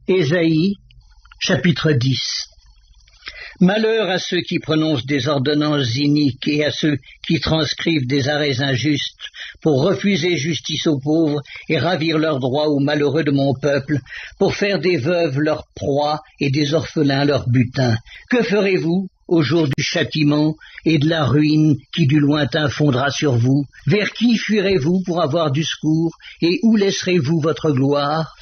Ésaïe, chapitre 10. Malheur à ceux qui prononcent des ordonnances iniques et à ceux qui transcrivent des arrêts injustes pour refuser justice aux pauvres et ravir leurs droits aux malheureux de mon peuple, pour faire des veuves leur proie et des orphelins leur butin. Que ferez-vous au jour du châtiment et de la ruine qui du lointain fondra sur vous? Vers qui fuirez-vous pour avoir du secours et où laisserez-vous votre gloire?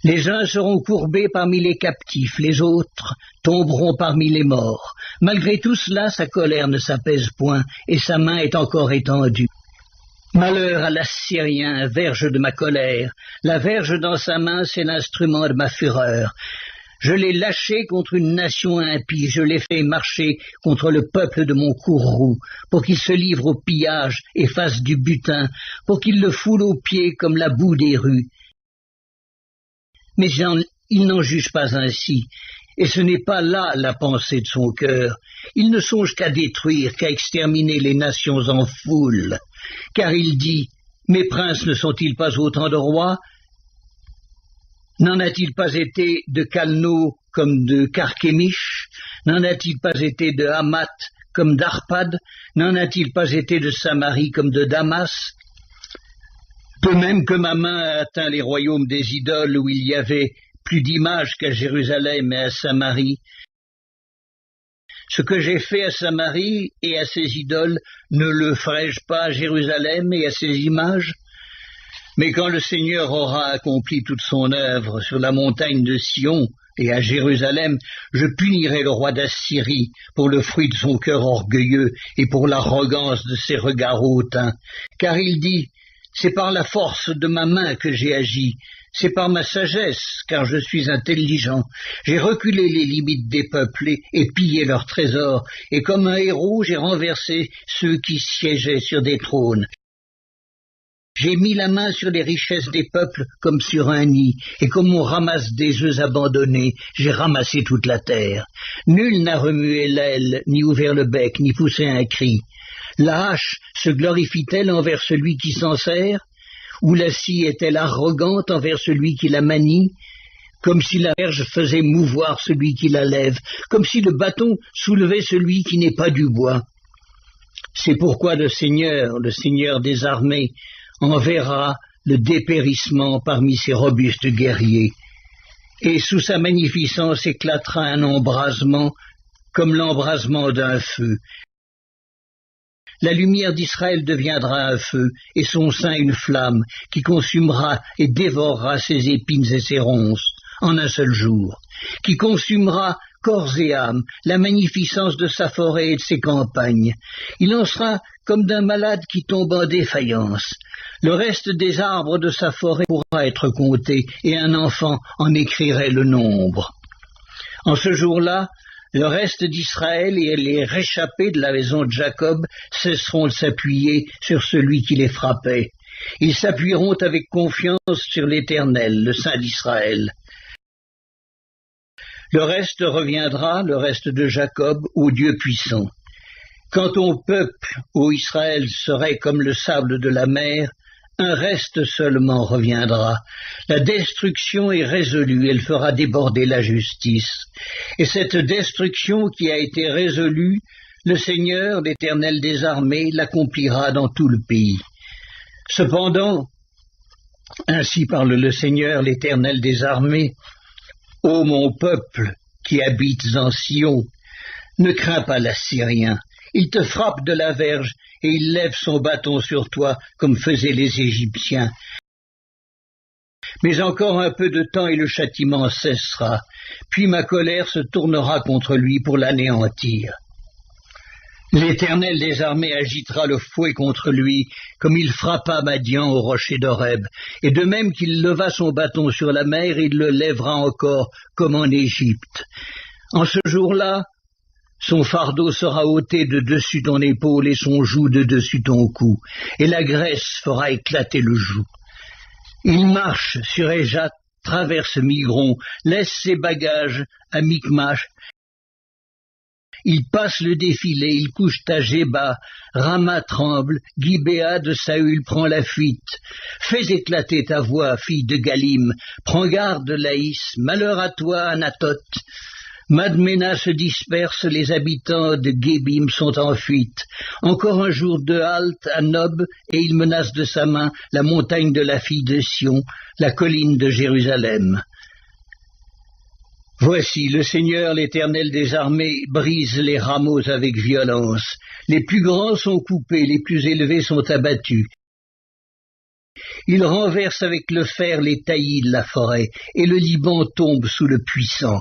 Les uns seront courbés parmi les captifs, les autres tomberont parmi les morts. Malgré tout cela, sa colère ne s'apaise point, et sa main est encore étendue. Malheur à l'Assyrien, verge de ma colère. La verge dans sa main, c'est l'instrument de ma fureur. Je l'ai lâché contre une nation impie, je l'ai fait marcher contre le peuple de mon courroux, pour qu'il se livre au pillage et fasse du butin, pour qu'il le foule aux pieds comme la boue des rues. Mais il n'en juge pas ainsi, et ce n'est pas là la pensée de son cœur. Il ne songe qu'à détruire, qu'à exterminer les nations en foule, car il dit, mes princes ne sont-ils pas autant de rois? N'en a-t-il pas été de Calno comme de Carchemish? N'en a-t-il pas été de Hamath comme d'Arpad? N'en a-t-il pas été de Samarie comme de Damas? De même que ma main a atteint les royaumes des idoles où il y avait plus d'images qu'à Jérusalem et à Samarie, ce que j'ai fait à Samarie et à ses idoles, ne le ferai-je pas à Jérusalem et à ses images? Mais quand le Seigneur aura accompli toute son œuvre sur la montagne de Sion et à Jérusalem, je punirai le roi d'Assyrie pour le fruit de son cœur orgueilleux et pour l'arrogance de ses regards hautains, car il dit, c'est par la force de ma main que j'ai agi, c'est par ma sagesse, car je suis intelligent. J'ai reculé les limites des peuples et pillé leurs trésors, et comme un héros, j'ai renversé ceux qui siégeaient sur des trônes. J'ai mis la main sur les richesses des peuples comme sur un nid, et comme on ramasse des œufs abandonnés, j'ai ramassé toute la terre. Nul n'a remué l'aile, ni ouvert le bec, ni poussé un cri. La hache se glorifie-t-elle envers celui qui s'en sert? Ou la scie est-elle arrogante envers celui qui la manie? Comme si la verge faisait mouvoir celui qui la lève, comme si le bâton soulevait celui qui n'est pas du bois. C'est pourquoi le Seigneur des armées, enverra le dépérissement parmi ses robustes guerriers, et sous sa magnificence éclatera un embrasement comme l'embrasement d'un feu. La lumière d'Israël deviendra un feu, et son sein une flamme, qui consumera et dévorera ses épines et ses ronces, en un seul jour, qui consumera corps et âme, la magnificence de sa forêt et de ses campagnes. Il en sera comme d'un malade qui tombe en défaillance. Le reste des arbres de sa forêt pourra être compté, et un enfant en écrirait le nombre. En ce jour-là, le reste d'Israël et les réchappés de la maison de Jacob cesseront de s'appuyer sur celui qui les frappait. Ils s'appuieront avec confiance sur l'Éternel, le Saint d'Israël. Le reste reviendra, le reste de Jacob, au Dieu puissant. Quand ton peuple, ô Israël, serait comme le sable de la mer, un reste seulement reviendra. La destruction est résolue, elle fera déborder la justice. Et cette destruction qui a été résolue, le Seigneur, l'Éternel des armées, l'accomplira dans tout le pays. Cependant, ainsi parle le Seigneur, l'Éternel des armées, ô mon peuple qui habites en Sion, ne crains pas l'Assyrien. Il te frappe de la verge et il lève son bâton sur toi comme faisaient les Égyptiens. Mais encore un peu de temps et le châtiment cessera, puis ma colère se tournera contre lui pour l'anéantir. L'Éternel des armées agitera le fouet contre lui, comme il frappa Madian au rocher d'Horeb, et de même qu'il leva son bâton sur la mer, il le lèvera encore comme en Égypte. En ce jour-là, son fardeau sera ôté de dessus ton épaule et son joug de dessus ton cou, et la graisse fera éclater le joug. Il marche sur Éjat, traverse Migron, laisse ses bagages à Micmash, Ils passent le défilé, ils couchent à Géba, Rama tremble, Gibéa de Saül prend la fuite. Fais éclater ta voix, fille de Galim, prends garde, Laïs, malheur à toi, Anatote. Madmena se disperse, les habitants de Gébim sont en fuite. Encore un jour de halte à Nob, et il menace de sa main la montagne de la fille de Sion, la colline de Jérusalem. Voici, le Seigneur, l'Éternel des armées, brise les rameaux avec violence. Les plus grands sont coupés, les plus élevés sont abattus. Il renverse avec le fer les taillis de la forêt, et le Liban tombe sous le puissant.